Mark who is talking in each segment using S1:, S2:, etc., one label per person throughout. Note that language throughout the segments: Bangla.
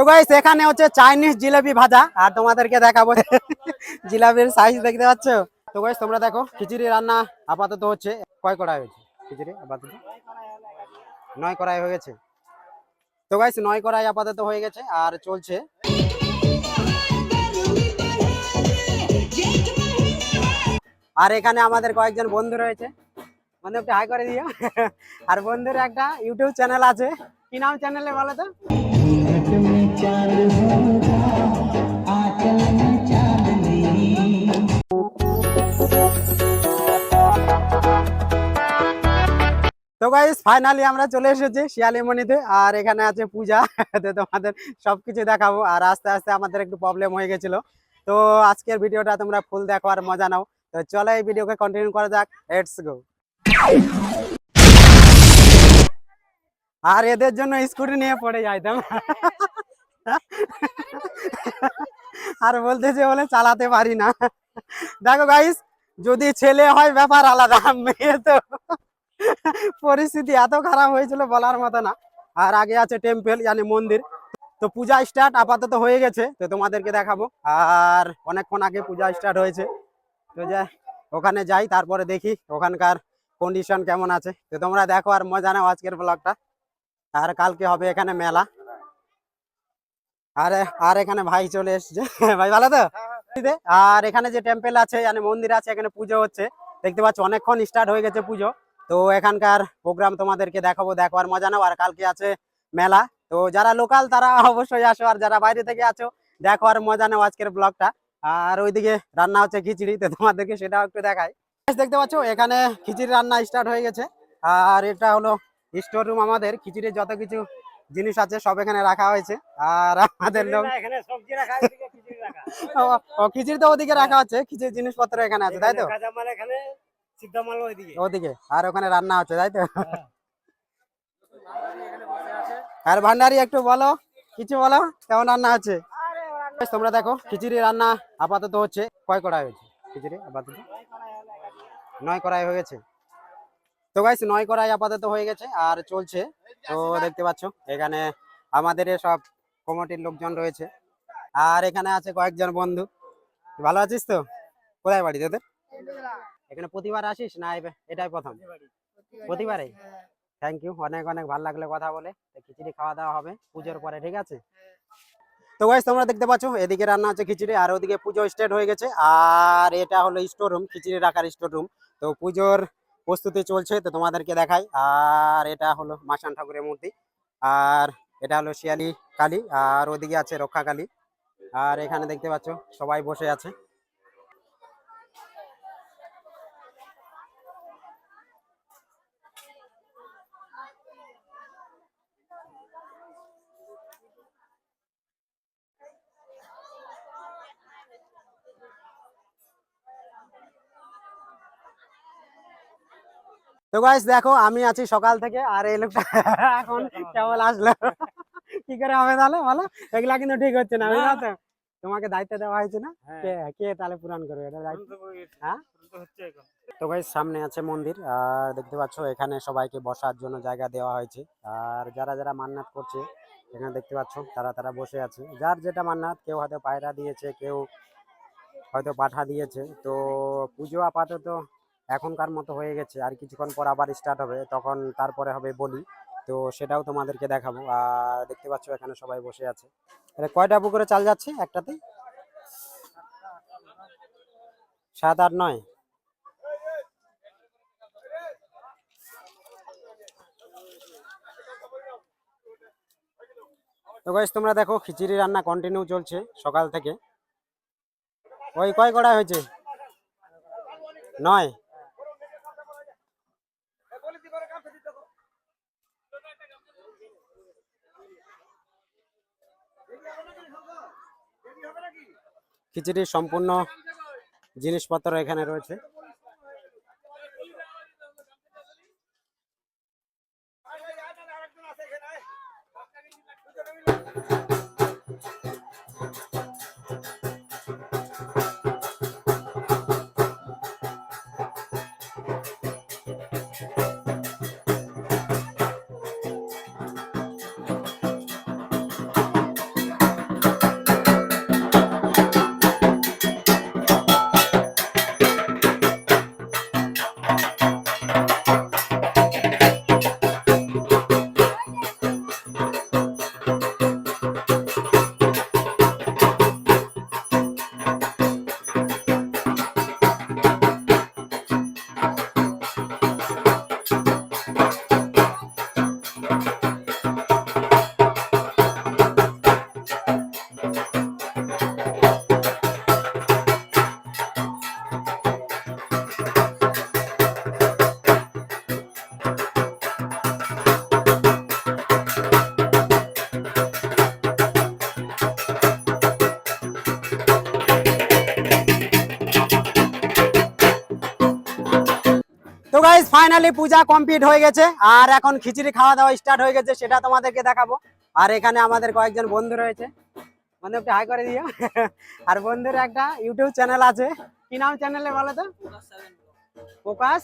S1: তো গাইস এখানে হচ্ছে চাইনিজ জিলাপি ভাজা আর তোমাদেরকে দেখাবো জিলাপির সাইজ দেখতে পাচ্ছ। তো গাইস তোমরা দেখো খিচুড়ি রান্না আপাতত হচ্ছে। কয় কড়াই হয়েছে খিচুড়ি? আপাতত 9 কড়াই হয়ে গেছে। তো গাইস 9 কড়াই আপাতত হয়ে গেছে আর চলছে। আর এখানে আমাদের কয়েকজন বন্ধু রয়েছে, বন্ধু একটু হাই করে দিও। আর বন্ধুর একটা ইউটিউব চ্যানেল আছে, কি নাম চ্যানেলে বলো তো? তো গাইস ফাইনালি আমরা চলে এসেছি শিয়ালিমণিতে আর এখানে আছে পূজা। তো তোমাদের সবকিছু দেখাবো আর আস্তে আস্তে আমাদের একটু প্রবলেম হয়ে গেছিল। তো আজকের ভিডিওটা তোমরা ফুল দেখো আর মজা নাও। তো চলো এই ভিডিওকে কন্টিনিউ করা যাক, লেটস গো। আর এদের জন্য স্কুটি নিয়ে পড়ে যাইতাম। আর বলতেছে বলে চালাতে পারি না। দেখো গাইস যদি ছেলে হয় ব্যাপার আলাদা, মেয়ে তো পরিস্থিতি এত খারাপ হয়েছিল বলার মতো না। আর আগে আছে টেম্পল মানে মন্দির। তো পূজা স্টার্ট আপাতত হয়ে গেছে, তো তোমাদেরকে দেখাবো। আর অনেকক্ষণ আগে পূজা স্টার্ট হয়েছে, তো যা ওখানে যাই তারপরে দেখি ওখানকার কন্ডিশন কেমন আছে। তো তোমরা দেখো আর মজা নাও আজকের ব্লগটা। আর কালকে হবে এখানে মেলা। আর আর এখানে ভাই চলে এসছে। ভাই ভালো তো? আর এখানে যে টেম্পল আছে মানে মন্দির আছে, এখানে পুজো হচ্ছে দেখতে পাচ্ছ। অনেকক্ষণ স্টার্ট হয়ে গেছে পুজো। তো এখানকার প্রোগ্রাম তোমাদেরকে দেখাবো, দেখো আর মজা নাও। আর কালকে আছে মেলা, তো যারা লোকাল তারা অবশ্যই আসো, আর যারা বাইরে থেকে আছো দেখো আর মজা নাও আজকের ব্লগটা। আর ওইদিকে রান্না হচ্ছে খিচুড়ি, তো তোমাদেরকে সেটাও একটু দেখাই। দেখতে পাচ্ছ এখানে খিচুড়ি রান্না স্টার্ট হয়ে গেছে। আর এটা হলো স্টোর রুম, আমাদের খিচুড়ির যত কিছু জিনিস আছে সব এখানে রাখা হয়েছে। আর আমাদের লোক ও খিচুড়ি তো ওদিকে রাখা আছে, খিচুড়ির জিনিসপত্র এখানে আছে তাই তো? ওদিকে আর ওখানে রান্না হচ্ছে তাই তো? আর ভান্ডারি একটু বলো, কিছু বলো, কেমন রান্না হচ্ছে? তোমরা দেখো খিচুড়ি রান্না আপাতত হচ্ছে। কয় কড়াই হয়েছে খিচুড়ি? আপাতত 9 কড়াই হয়ে গেছে। তো গাইস 9 কড়াই আপাতত হয়ে গেছে আর চলছে। তো দেখতে পাচ্ছ এখানে আমাদের সব কমিটির লোকজন রয়েছে। আর এখানে আছে কয়েকজন বন্ধু। ভালো আছিস তো? কোথায় বাড়ি তোদের? এখানে প্রতিবার আসিস না এটাই প্রথম? প্রতিবারে। থ্যাংক ইউ, অনেক অনেক ভালো লাগলো কথা বলে। খিচুড়ি খাওয়া দাওয়া হবে পুজোর পরে, ঠিক আছে? তো গাইস তোমরা দেখতে পাচ্ছ এদিকে রান্না হচ্ছে খিচুড়ি আর ওদিকে পুজো স্টার্ট হয়ে গেছে। আর এটা হলো স্টোর রুম, খিচুড়ি রাখার স্টোর রুম। তো পুজোর প্রস্তুতি চলছে, তো তোমাদেরকে দেখাই। আর এটা হলো মাসান ঠাকুরের মূর্তি। আর এটা হলো শিয়ালি কালী, আর ওদিকে আছে রক্ষা কালী। আর এখানে দেখতে পাচ্ছ সবাই বসে আছে। তো গাইস দেখো আমি আছি সকাল থেকে, আর এই লোকটা এখন কেবল আসলো। কি করে হবে তাহলে বলো? এগুলা কিন্তু ঠিক হচ্ছে না, বুঝলা তো? তোমাকে দায়িত্ব দেওয়া হয়েছে না, কে কে তাহলে পূরণ করবে এটা দায়িত্ব? হ্যাঁ। তো গাইস সামনে আছে মন্দির, আর দেখতে পাচ্ছ এখানে সবাইকে বসার জন্য জায়গা দেওয়া হয়েছে। আর যারা যারা মান্নাত করছে এখানে দেখতে পাচ্ছ তারা তারা বসে আছে। যার যেটা মান্নাত, কেউ হয়তো পায়রা দিয়েছে, কেউ হয়তো পাঠা দিয়েছে। তো পুজো আপাতত এখনকার মতো হয়ে গেছে, আর কিছুক্ষণ পর আবার স্টার্ট হবে, তখন তারপরে হবে বলি। তো সেটাও তোমাদেরকে দেখাবো। আর দেখতে পাচ্ছ এখানে সবাই বসে আছে। কয়টা পুকুরে চাল যাচ্ছে একটাতে? 7, 8, 9। তো গাইস তোমরা দেখো খিচুড়ি রান্না কন্টিনিউ চলছে সকাল থেকে। ওই কয় কড়াই হয়েছে? 9। খিচুড়ির সম্পূর্ণ জিনিসপত্র এখানে রয়েছে। গাইস ফাইনালি পূজা কমপ্লিট হয়ে গেছে আর এখন খিচুড়ি খাওয়া দাওয়া স্টার্ট হয়ে গেছে, সেটা তোমাদেরকে দেখাবো। আর এখানে আমাদের কয়েকজন বন্ধু রয়েছে, বন্ধু একটু হাই করে দিও। আর বন্ধুর একটা ইউটিউব চ্যানেল আছে, কি নাম চ্যানেলে বলো তো? Focus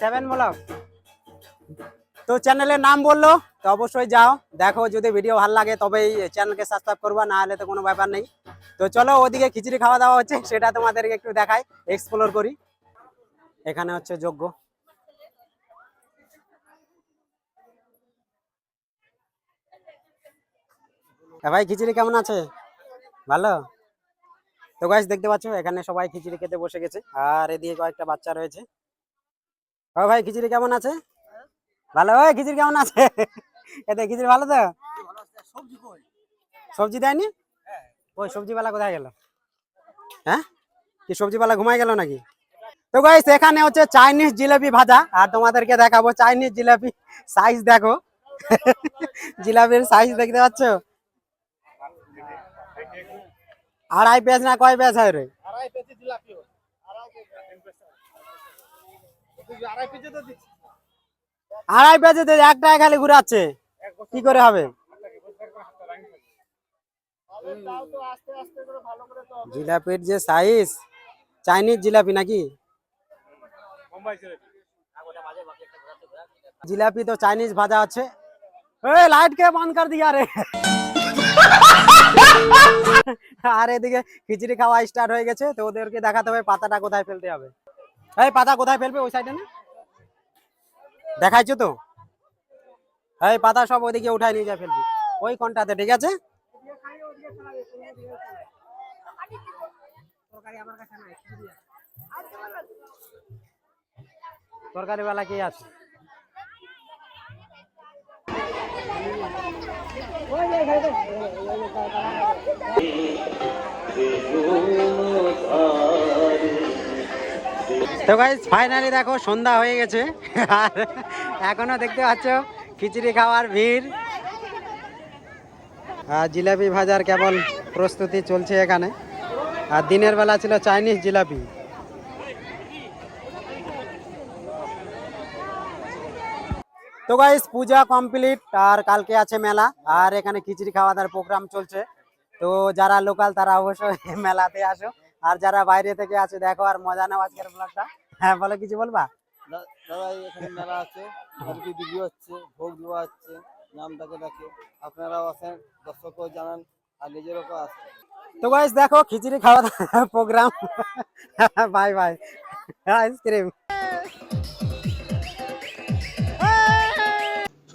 S1: 7 blog. তো চ্যানেলের নাম বললো, তো অবশ্যই যাও দেখো, যদি ভিডিও ভালো লাগে তবেই চ্যানেলকে সাবস্ক্রাইব করবা, না হলে তো কোনো ব্যাপার নেই। তো চলো ওদিকে খিচুড়ি খাওয়া দাওয়া হচ্ছে, সেটা তোমাদেরকে একটু দেখাই, এক্সপ্লোর করি। এখানে হচ্ছে যজ্ঞ। ভাই খিচুড়ি কেমন আছে? ভালো। তো গাইস দেখতে পাচ্ছ এখানে সবাই খিচুড়ি খেতে বসে গেছে, আর এদিকে কয়েকটা বাচ্চা রয়েছে। ও ভাই খিচুড়ি কেমন আছে? ভালো। ওই খিচুড়ি কেমন আছে? এতে খিচুড়ি ভালো তো? সবজি দেয়নি? ওই সবজিওয়ালা কোথায় গেল? হ্যাঁ, কি সবজিওয়ালা ঘুমাই গেল নাকি? তো গাইস এখানে হচ্ছে চাইনিজ জিলাপি ভাজা, আর তোমাদেরকে দেখাবো চাইনিজ জিলাপি সাইজ দেখো। জিলাপির সাইজ দেখতে পাচ্ছ? 2.5 পেঁয়াজ না কয় পেঁয়াজ হয় রে? 2.5 পেঁয়াজে একটাই খালি ঘুরাচ্ছে, কি করে হবে? জিলাপির যে সাইজ, চাইনিজ জিলাপি নাকি? জিলাপি তো চাইনিজ ভাজা আছে। লাইট কে বন্ধ কর দিয়া রে। আর এদিকে খিচুড়ি খাওয়া স্টার্ট হয়ে গেছে, তো ওদেরকে দেখাতে হবে পাতাটা কোথায় ফেলতে হবে। এই পাতা কোথায় ফেলবে? ওই সাইডে না দেখাইছো তো? এই পাতা সব ওইদিকে উঠায় নিয়ে যা ফেলবি, ওই কোনটাতে, ঠিক আছে? তরকারি वाला কে আছে? তো গাইস ফাইনালি দেখো সন্ধ্যা হয়ে গেছে, আর এখনো দেখতে পাচ্ছ খিচুড়ি খাওয়ার ভিড়। আর জিলাপি ভাজার কেবল প্রস্তুতি চলছে এখানে, আর দিনের বেলা ছিল চাইনিজ জিলাপি। তো গাইস পূজা কমপ্লিট, আর কালকে আছে মেলা, আর এখানে খিচুড়ি খাওয়া দাওয়ার প্রোগ্রাম চলছে। তো যারা লোকাল তারা অবশ্যই মেলাতে আসো, আর যারা বাইরে থেকে আছে দেখো আর মজা নাও আজকের ব্লগটা। হ্যাঁ বলো, কিছু বলবা?
S2: দাদা এখানে মেলা আছে, মুরগি বিক্রি হচ্ছে, ভোগ দেওয়া হচ্ছে, নাম ডাকে ডাকে, আপনারাও আছেন, দর্শকও জানান আর নিজেরও আছে।
S1: তো গাইস দেখো খিচুড়ি খাওয়া দাওয়া প্রোগ্রাম। Bye bye. আইসক্রিম।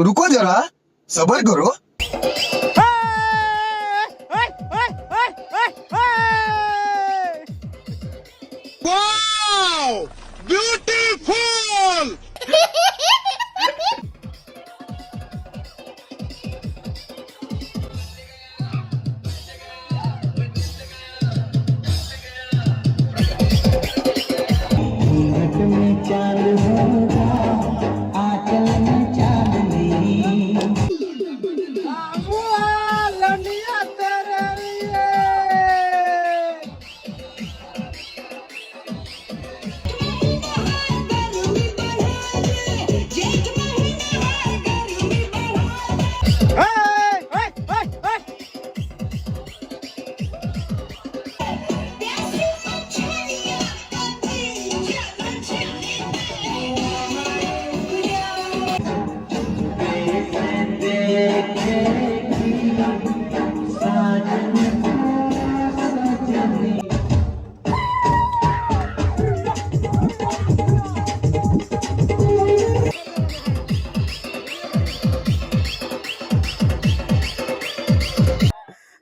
S3: रुको जरा सबर करो। Wow beautiful.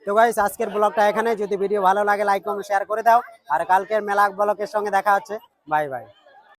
S1: তো গাইস আজকের ব্লগটা এখানে, যদি ভিডিও ভালো লাগে লাইক কমেন্ট শেয়ার করে দাও, আর কালকের মেলা ব্লগের সঙ্গে দেখা হচ্ছে। Bye bye.